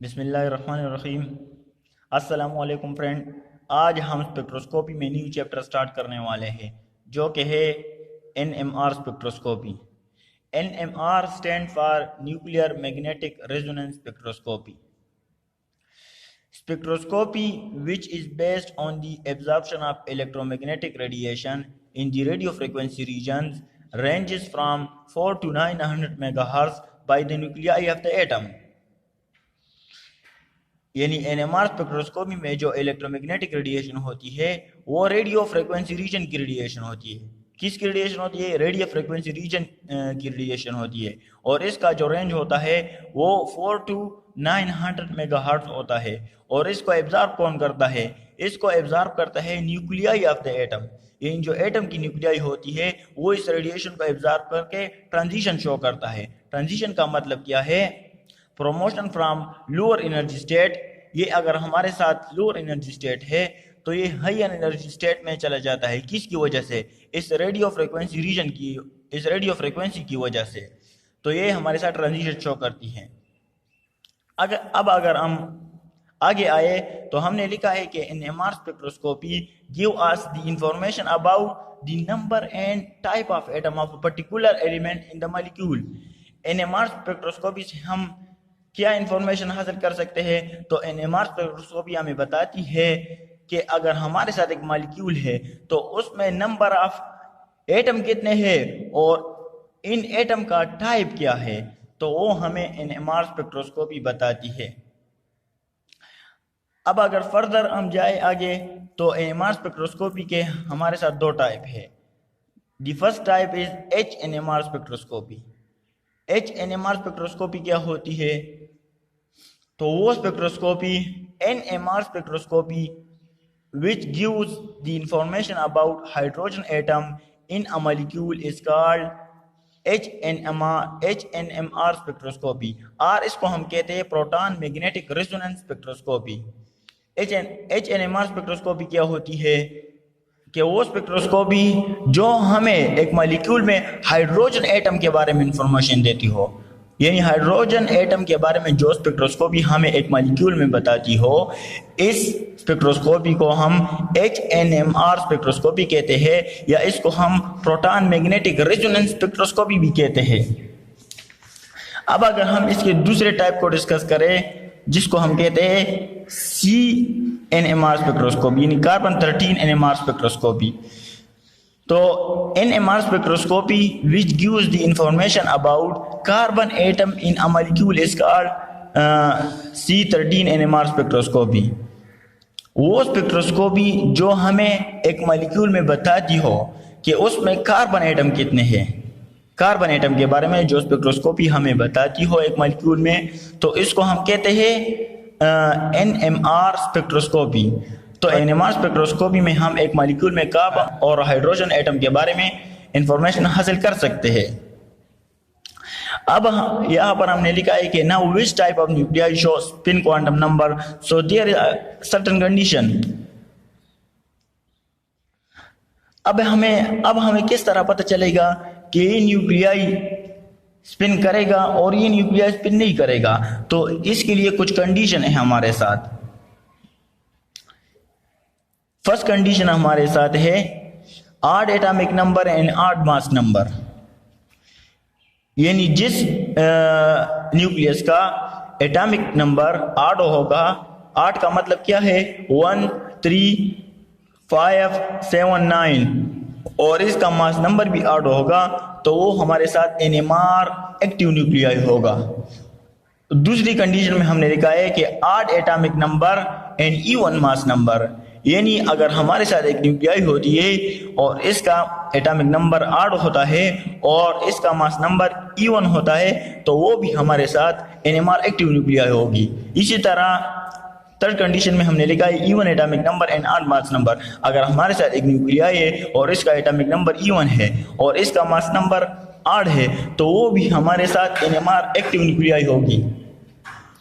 बिस्मिल्लाहिर्रहमानिर्रहीम। अस्सलामुअलैकुम फ्रेंड। आज हम स्पेक्ट्रोस्कोपी में न्यू चैप्टर स्टार्ट करने वाले हैं जो कि है NMR spectroscopy. NMR stand for nuclear magnetic resonance spectroscopy. Spectroscopy, which is based on the absorption of electromagnetic radiation in the radio frequency regions, ranges from 4 to 900 MHz by the nuclei of the atom. यानी NMR spectroscopy में जो electromagnetic radiation होती है वो radio frequency reason की radiation होती है। किसकी रेडिएशन होती है? रेडियो फ्रिक्वेंसी रीजन की रेडिएशन होती है और इसका जो रेंज होता है वो 4 to 900 मेगाहर्ट्ज होता है। और इसको एब्जॉर्ब कौन करता है? इसको एब्जॉर्ब करता है न्यूक्लियाई ऑफ द एटम। यानी जो एटम की न्यूक्लियाई होती है वो इस रेडिएशन को एब्जॉर्ब करके ट्रांजिशन शो करता है। ट्रांजिशन का मतलब क्या है? Promotion from lower energy state. ये अगर हमारे साथ लोअर एनर्जी स्टेट है तो ये हायर एनर्जी स्टेट में चला जाता है। किसकी वजह से? इस रेडियो फ्रिक्वेंसी रीजन की, इस रेडियो फ्रिक्वेंसी की वजह से। तो ये हमारे साथ ट्रांजिशन शो करती है। अगर हम आगे आए तो हमने लिखा है कि NMR spectroscopy give us the information about the number and type of atom of a particular element in the molecule. NMR spectroscopy से हम क्या इंफॉर्मेशन हासिल कर सकते हैं? तो NMR स्पेक्ट्रोस्कोपी हमें बताती है कि अगर हमारे साथ एक मॉलिक्यूल है तो उसमें नंबर ऑफ एटम कितने हैं और इन एटम का टाइप क्या है, तो वो हमें NMR स्पेक्ट्रोस्कोपी बताती है। अब अगर फर्दर हम जाए आगे तो NMR स्पेक्ट्रोस्कोपी के हमारे साथ दो टाइप है। The first type is HNMR spectroscopy. HNMR spectroscopy क्या होती है? तो वो spectroscopy NMR spectroscopy which gives the information about hydrogen atom in a molecule is called HNMR spectroscopy. और इसको हम कहते हैं proton magnetic resonance spectroscopy. HNMR spectroscopy क्या होती है कि वो स्पेक्ट्रोस्कोपी जो हमें एक मॉलिक्यूल में हाइड्रोजन एटम के बारे में इंफॉर्मेशन देती हो। यानी हाइड्रोजन एटम के बारे में जो स्पेक्ट्रोस्कोपी हमें एक मॉलिक्यूल में बताती हो, इस स्पेक्ट्रोस्कोपी को हम HNMR स्पेक्ट्रोस्कोपी कहते हैं या इसको हम प्रोटॉन मैग्नेटिक रेजोनेंस स्पेक्ट्रोस्कोपी भी कहते हैं। अब अगर हम इसके दूसरे टाइप को डिस्कस करें जिसको हम कहते हैं CNMR स्पेक्ट्रोस्कोपी यानी कार्बन 13 NMR स्पेक्ट्रोस्कोपी। तो NMR spectroscopy which gives the information about carbon atom in a molecule is called C13 NMR spectroscopy. वो स्पेक्ट्रोस्कोपी जो हमें एक मॉलिक्यूल में बताती हो कि उसमें कार्बन एटम कितने हैं, कार्बन एटम के बारे में जो स्पेक्ट्रोस्कोपी हमें बताती हो एक मॉलिक्यूल में, तो इसको हम कहते हैं NMR स्पेक्ट्रोस्कोपी। तो NMR स्पेक्ट्रोस्कोपी में हम एक मॉलिक्यूल में कार्बन और हाइड्रोजन एटम के बारे में इंफॉर्मेशन हासिल कर सकते हैं। अब यहाँ पर हमने लिखा है कि now which type of nuclei show spin quantum number, so there is certain condition. अब हमें किस तरह पता चलेगा कि ये न्यूक्लियाई स्पिन करेगा और ये न्यूक्लियाई स्पिन नहीं करेगा? तो इसके लिए कुछ कंडीशन है हमारे साथ। फर्स्ट कंडीशन हमारे साथ है odd atomic number and odd mass number. यानी जिस न्यूक्लियस का एटॉमिक नंबर ऑड होगा, ऑड का मतलब क्या है? 1 3 5 7 9, और इसका मास नंबर भी ऑड होगा तो वो हमारे साथ NMR एक्टिव न्यूक्लियाई होगा। दूसरी कंडीशन में हमने लिखा है कि odd atomic number and even mass number. यानी अगर हमारे साथ एक न्यूक्लियाई होती है और इसका एटॉमिक नंबर ऑड होता है और इसका मास नंबर इवन होता है तो वो भी हमारे साथ NMR एक्टिव न्यूक्लियाई होगी। इसी तरह थर्ड कंडीशन में हमने लिखा है even atomic number and odd mass number. अगर हमारे साथ एक न्यूक्लियाई है और इसका एटॉमिक नंबर इवन है और इसका मास नंबर ऑड है तो वो भी हमारे साथ NMR एक्टिव न्यूक्लियाई होगी।